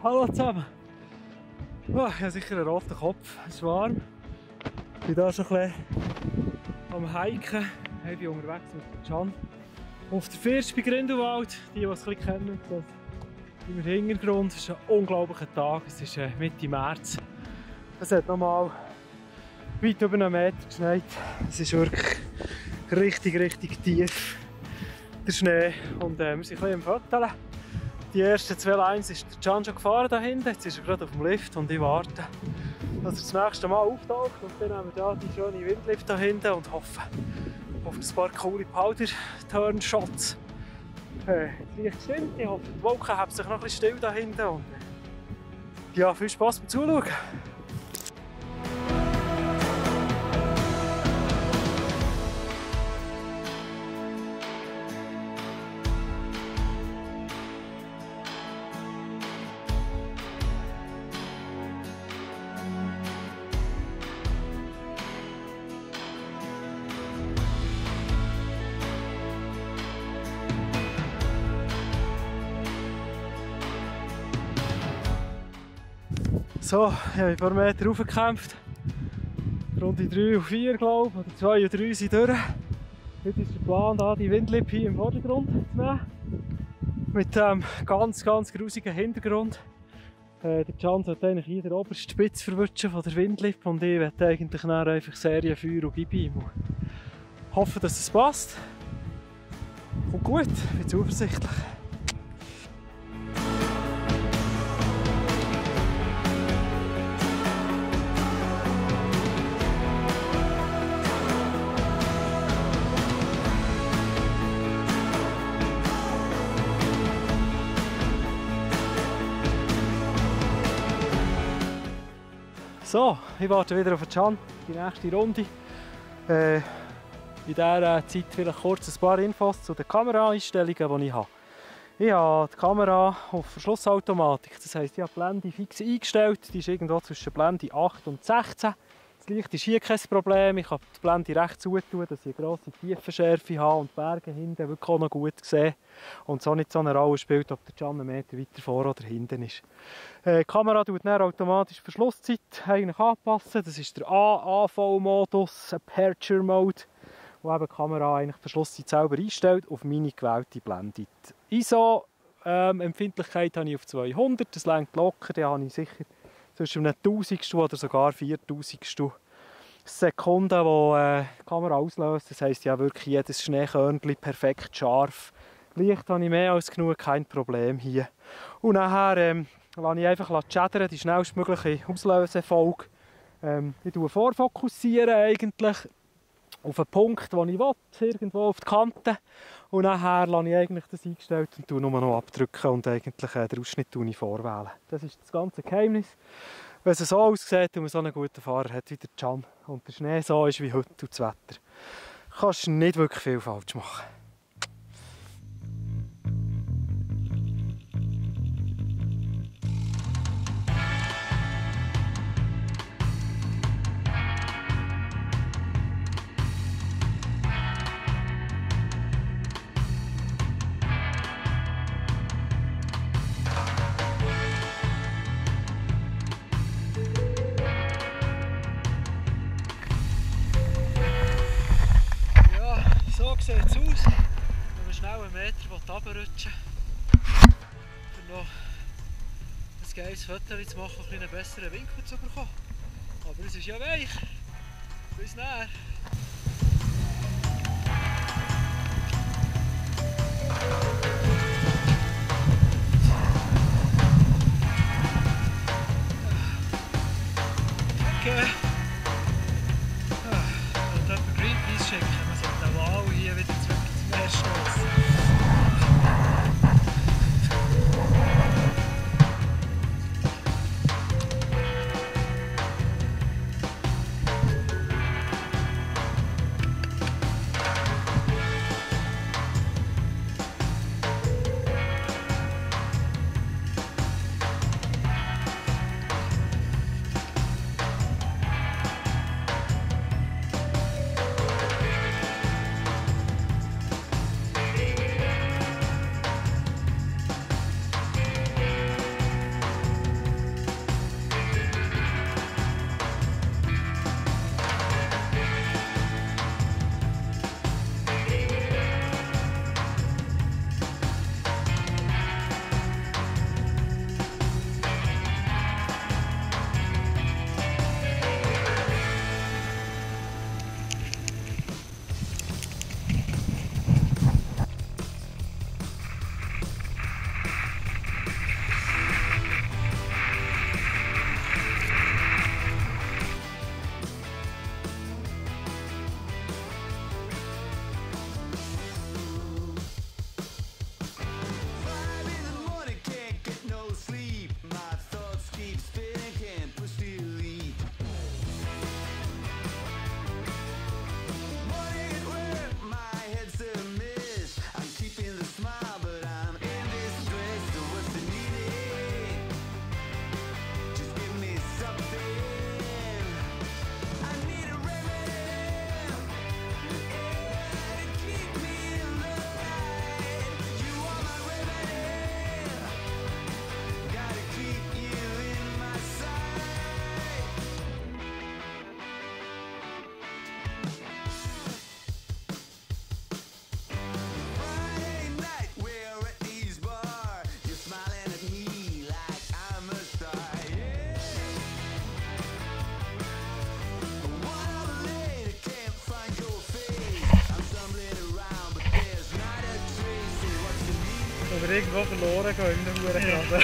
Hallo zusammen! Oh, ich habe sicher einen roten Kopf, es ist warm. Ich bin hier schon ein bisschen am Hiken. Ich bin unterwegs mit Can. Auf der First bei Grindelwald, die es ein bisschen kennen, das im Hintergrund ist ein unglaublicher Tag. Es ist Mitte März. Es hat nochmal weit über einen Meter geschneit. Es ist wirklich richtig tief, der Schnee. Und wir sind ein bisschen am Föteln. Die ersten 2 Lines ist der Can schon gefahren da hinten. Jetzt ist er gerade auf dem Lift und ich warte, dass er das nächste Mal auftaucht. Und dann haben wir hier die schöne Windlift da hinten und hoffen auf ein paar coole Powder-Turn-Shots. Das Licht stimmt, ich hoffe, die Wolken haben sich noch ein bisschen still da hinten. Und ja, viel Spass beim Zuschauen. So, ich habe ein paar Meter raufgekämpft. Runde 3 und 4, glaube ich, oder 2 und 3 sind durch. Jetzt ist der Plan, hier die Windlippe hier im Vordergrund zu nehmen. Mit dem ganz grusigen Hintergrund. Der Can sollte eigentlich hier den obersten Spitz verwutschen von der Windlippe und ich werde eigentlich einfach Serienfeuer und gebe ihm. Hoffe, dass es passt. Kommt gut, ich bin zuversichtlich. So, ich warte wieder auf den Can, die nächste Runde. In dieser Zeit vielleicht kurz ein paar Infos zu den Kameraeinstellungen, die ich habe. Ich habe die Kamera auf Verschlussautomatik, das heisst, ich habe die Blende fix eingestellt, die ist irgendwo zwischen Blende 8 und 16. Das Licht ist hier kein Problem, ich kann die Blende recht zutun, dass ich eine grosse Tiefenschärfe habe und die Berge hinten wirklich auch noch gut sehe. Und so nicht so eine Rolle spielt, ob der Can einen Meter weiter vor oder hinten ist. Die Kamera tut dann automatisch die Verschlusszeit eigentlich anpassen. Das ist der AV-Modus, Aperture Mode, wo eben die Kamera eigentlich die Verschlusszeit selber einstellt auf meine gewählte Blende. Die ISO-Empfindlichkeit habe ich auf 200, das reicht locker, da habe ich sicher zwischen einem Tausendstel oder sogar 4000 Sekunden, wo die Kamera auslöst. Das heisst, ja wirklich jedes Schneekörnchen perfekt scharf. Licht habe ich mehr als genug, kein Problem hier. Und nachher lasse ich einfach chattern, die schnellstmögliche Auslösefolge. Ich vorfokussiere eigentlich auf einen Punkt, den ich will, irgendwo auf die Kante. Und nachher lasse ich eigentlich das eingestellt und tue nur noch abdrücken und eigentlich den Ausschnitt vorwählen. Das ist das ganze Geheimnis. Wenn es so aussieht und man so einen guten Fahrer hat wie der Can und der Schnee so ist wie heute und das Wetter, kannst du nicht wirklich viel falsch machen. So sieht es aus, wenn man schnell einen Meter runterrutschen will, um noch ein geiles Foto zu machen, um einen besseren Winkel zu bekommen. Aber es ist ja weich. Bis näher. Okay. Und jemand Greenpeace schicken. Wow, hier wieder zurück zum Meerstoss. wir irgendwo verloren gehen in einem Hurengraben.